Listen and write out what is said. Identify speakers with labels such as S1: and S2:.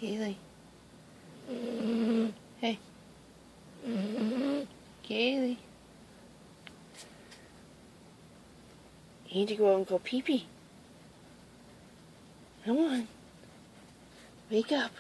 S1: Kaylee. Hey. Kaylee. You need to go out and go pee-pee. Come on. Wake up.